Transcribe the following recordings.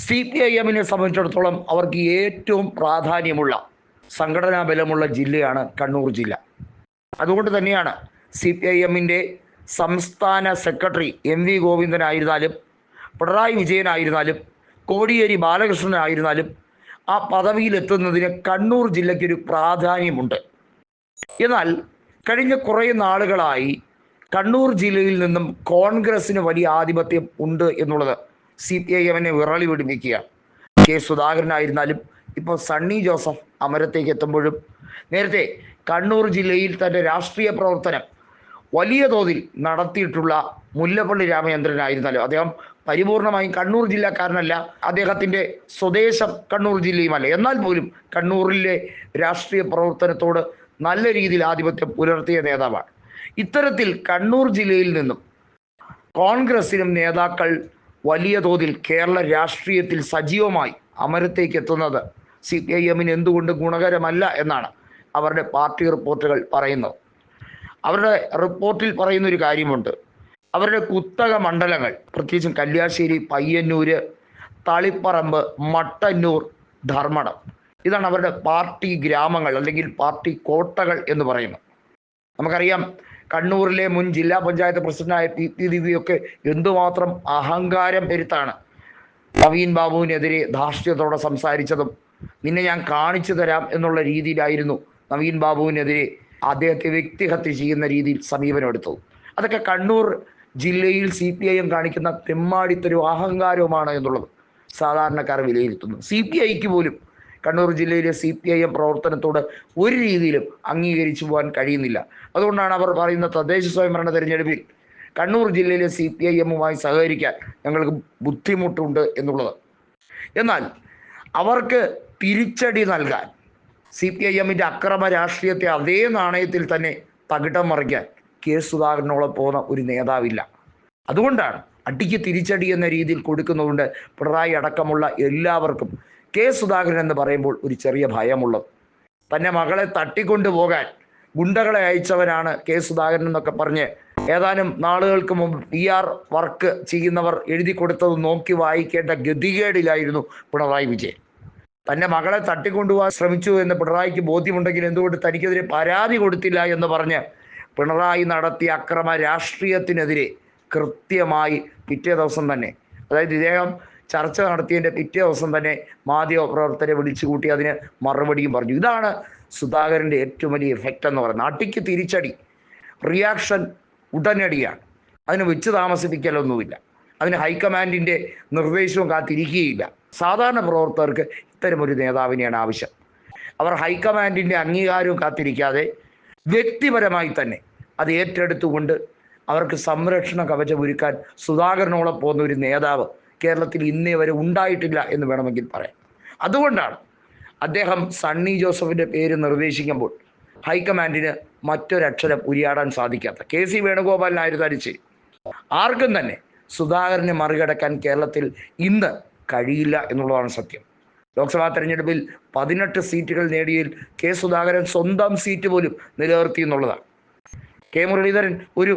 CPIM-നെ സംബന്ധിച്ചിടത്തോളം അവർക്ക് ഏറ്റവും പ്രാധാന്യമുള്ള സംഘടനാ ബലമുള്ള ജില്ലയാണ് കണ്ണൂർ ജില്ല. അതുകൊണ്ട് തന്നെയാണ് CPIM-ന്റെ സംസ്ഥാന സെക്രട്ടറി MV ഗോവിന്ദനായിരുന്നാലും പിണറായി വിജയനായിരുന്നാലും കോടിയേരി ബാലകൃഷ്ണനായിരുന്നാലും ആ പദവിയിലെത്തുന്നതിന് കണ്ണൂർ ജില്ലയ്ക്കൊരു പ്രാധാന്യമുണ്ട്. എന്നാൽ കഴിഞ്ഞ കുറേ നാളുകളായി കണ്ണൂർ ജില്ലയിൽ നിന്നും കോൺഗ്രസിന് വലിയ ആധിപത്യം ഉണ്ട് എന്നുള്ളത് CPIM-നെ വിറളി പിടിപ്പിക്കുകയാണ്. കെ സുധാകരനായിരുന്നാലും ഇപ്പോൾ സണ്ണി ജോസഫ് അമരത്തേക്ക് എത്തുമ്പോഴും നേരത്തെ കണ്ണൂർ ജില്ലയിൽ തൻ്റെ രാഷ്ട്രീയ പ്രവർത്തനം വലിയ തോതിൽ നടത്തിയിട്ടുള്ള മുല്ലപ്പള്ളി രാമചന്ദ്രനായിരുന്നാലും അദ്ദേഹം പരിപൂർണമായും കണ്ണൂർ ജില്ലക്കാരനല്ല, അദ്ദേഹത്തിൻ്റെ സ്വദേശം കണ്ണൂർ ജില്ലയുമല്ല. എന്നാൽ പോലും കണ്ണൂരിലെ രാഷ്ട്രീയ പ്രവർത്തനത്തോട് നല്ല രീതിയിൽ ആധിപത്യം പുലർത്തിയ നേതാവാണ്. ഇത്തരത്തിൽ കണ്ണൂർ ജില്ലയിൽ നിന്നും കോൺഗ്രസിനും നേതാക്കൾ വലിയ തോതിൽ കേരള രാഷ്ട്രീയത്തിൽ സജീവമായി അമരത്തേക്ക് എത്തുന്നത് CPIM-ന് എന്തുകൊണ്ട് ഗുണകരമല്ല എന്നാണ് അവരുടെ പാർട്ടി റിപ്പോർട്ടുകൾ പറയുന്നത്. അവരുടെ റിപ്പോർട്ടിൽ പറയുന്നൊരു കാര്യമുണ്ട്. അവരുടെ കുത്തക മണ്ഡലങ്ങൾ, പ്രത്യേകിച്ചും കല്യാശ്ശേരി, പയ്യന്നൂർ, തളിപ്പറമ്പ്, മട്ടന്നൂർ, ധർമ്മടം, ഇതാണ് അവരുടെ പാർട്ടി ഗ്രാമങ്ങൾ അല്ലെങ്കിൽ പാർട്ടി കോട്ടകൾ എന്ന് പറയുന്നത്. നമുക്കറിയാം കണ്ണൂരിലെ മുൻ ജില്ലാ പഞ്ചായത്ത് പ്രസിഡന്റായ PP ദിവ്യൊക്കെ എന്തുമാത്രം അഹങ്കാരം പെരുത്താണ് നവീൻ ബാബുവിനെതിരെ ധാർഷ്ട്യത്തോടെ സംസാരിച്ചതും. നിന്നെ ഞാൻ കാണിച്ചു തരാം എന്നുള്ള രീതിയിലായിരുന്നു നവീൻ ബാബുവിനെതിരെ അദ്ദേഹത്തെ വ്യക്തിഹത്യ ചെയ്യുന്ന രീതിയിൽ സമീപനം എടുത്തത്. അതൊക്കെ കണ്ണൂർ ജില്ലയിൽ CPIM കാണിക്കുന്ന തെമ്മാടിത്തരവും അഹങ്കാരവുമാണ് എന്നുള്ളത് സാധാരണക്കാർ വിലയിരുത്തുന്നു. CPIക്ക് പോലും കണ്ണൂർ ജില്ലയിലെ CPIM പ്രവർത്തനത്തോട് ഒരു രീതിയിലും അംഗീകരിച്ചു പോകാൻ കഴിയുന്നില്ല. അതുകൊണ്ടാണ് അവർ പറയുന്ന തദ്ദേശ സ്വയംഭരണ തെരഞ്ഞെടുപ്പിൽ കണ്ണൂർ ജില്ലയിലെ CPIM-മായി സഹകരിക്കാൻ ഞങ്ങൾക്ക് ബുദ്ധിമുട്ടുണ്ട് എന്നുള്ളത്. എന്നാൽ അവർക്ക് തിരിച്ചടി നൽകാൻ CPIM-ന്റെ അക്രമ രാഷ്ട്രീയത്തെ അതേ നാണയത്തിൽ തന്നെ തകിടം മറിക്കാൻ കെ സുധാകരനോളം പോകുന്ന ഒരു നേതാവില്ല. അതുകൊണ്ടാണ് അടിക്ക് തിരിച്ചടി എന്ന രീതിയിൽ കൊടുക്കുന്നതുകൊണ്ട് പിണറായി അടക്കമുള്ള എല്ലാവർക്കും കെ സുധാകരൻ എന്ന് പറയുമ്പോൾ ഒരു ചെറിയ ഭയമുള്ളത്. തൻ്റെ മകളെ തട്ടിക്കൊണ്ടുപോകാൻ ഗുണ്ടകളെ അയച്ചവനാണ് കെ സുധാകരൻ എന്നൊക്കെ പറഞ്ഞ് ഏതാനും നാളുകൾക്ക് മുമ്പ് PR വർക്ക് ചെയ്യുന്നവർ എഴുതി കൊടുത്തത് നോക്കി വായിക്കേണ്ട ഗതികേടിലായിരുന്നു പിണറായി വിജയൻ. തൻ്റെ മകളെ തട്ടിക്കൊണ്ടുപോകാൻ ശ്രമിച്ചു എന്ന് പിണറായിക്ക് ബോധ്യമുണ്ടെങ്കിൽ എന്തുകൊണ്ട് തനിക്കെതിരെ പരാതി കൊടുത്തില്ല എന്ന് പറഞ്ഞ് പിണറായി നടത്തിയ അക്രമ രാഷ്ട്രീയത്തിനെതിരെ കൃത്യമായി പിറ്റേ ദിവസം തന്നെ, അതായത് ഇദ്ദേഹം ചർച്ച നടത്തിയതിൻ്റെ പിറ്റേ ദിവസം തന്നെ മാധ്യമപ്രവർത്തകരെ വിളിച്ചു കൂട്ടി അതിന് മറുപടിയും പറഞ്ഞു. ഇതാണ് സുധാകരൻ്റെ ഏറ്റവും വലിയ എഫക്റ്റ് എന്ന് പറയുന്നത്. അടിക്ക് തിരിച്ചടി, റിയാക്ഷൻ ഉടനടിയാണ്. അതിന് വെച്ച് താമസിപ്പിക്കലൊന്നുമില്ല. അതിന് ഹൈക്കമാൻഡിൻ്റെ നിർദ്ദേശവും കാത്തിരിക്കുകയില്ല. സാധാരണ പ്രവർത്തകർക്ക് ഇത്തരമൊരു നേതാവിനെയാണ് ആവശ്യം. അവർ ഹൈക്കമാൻഡിൻ്റെ അംഗീകാരവും കാത്തിരിക്കാതെ വ്യക്തിപരമായി തന്നെ അത് ഏറ്റെടുത്തുകൊണ്ട് അവർക്ക് സംരക്ഷണ കവചം ഒരുക്കാൻ സുധാകരനോളം പോകുന്ന ഒരു നേതാവ് കേരളത്തിൽ ഇന്നേ വരെ ഉണ്ടായിട്ടില്ല എന്ന് വേണമെങ്കിൽ പറയാം. അതുകൊണ്ടാണ് അദ്ദേഹം സണ്ണി ജോസഫിൻ്റെ പേര് നിർദ്ദേശിക്കുമ്പോൾ ഹൈക്കമാൻഡിന് മറ്റൊരക്ഷരം ഉരിയാടാൻ സാധിക്കാത്ത KC വേണുഗോപാലിനായിരുന്നാലും ശരി, ആർക്കും തന്നെ സുധാകരനെ മറികടക്കാൻ കേരളത്തിൽ ഇന്ന് കഴിയില്ല എന്നുള്ളതാണ് സത്യം. ലോക്സഭാ തെരഞ്ഞെടുപ്പിൽ 18 സീറ്റുകൾ നേടിയതിൽ കെ സുധാകരൻ സ്വന്തം സീറ്റ് പോലും നിലനിർത്തി എന്നുള്ളതാണ്. കെ മുരളീധരൻ ഒരു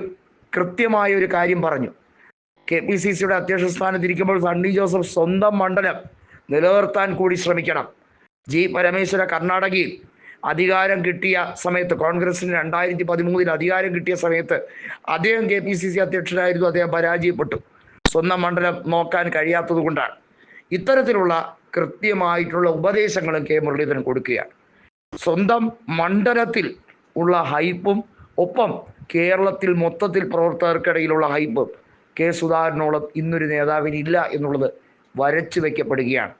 കൃത്യമായ ഒരു കാര്യം പറഞ്ഞു. KPCCയുടെ അധ്യക്ഷ സ്ഥാനത്തിരിക്കുമ്പോൾ സണ്ണി ജോസഫ് സ്വന്തം മണ്ഡലം നിലനിർത്താൻ കൂടി ശ്രമിക്കണം. പരമേശ്വര കർണാടകയിൽ അധികാരം കിട്ടിയ സമയത്ത്, കോൺഗ്രസിന് 2013 അധികാരം കിട്ടിയ സമയത്ത് അദ്ദേഹം KPCC അധ്യക്ഷനായിരുന്നു. അദ്ദേഹം പരാജയപ്പെട്ടു. സ്വന്തം മണ്ഡലം നോക്കാൻ കഴിയാത്തത് കൊണ്ടാണ്. ഇത്തരത്തിലുള്ള കൃത്യമായിട്ടുള്ള ഉപദേശങ്ങളും കെ മുരളീധരൻ കൊടുക്കുകയാണ്. സ്വന്തം മണ്ഡലത്തിൽ ഉള്ള ഹൈപ്പും ഒപ്പം കേരളത്തിൽ മൊത്തത്തിൽ പ്രവർത്തകർക്കിടയിലുള്ള ഹൈപ്പും കെ സുധാകരനോളം ഇന്നൊരു നേതാവിനില്ല എന്നുള്ളത് വരച്ചു വയ്ക്കപ്പെടുകയാണ്.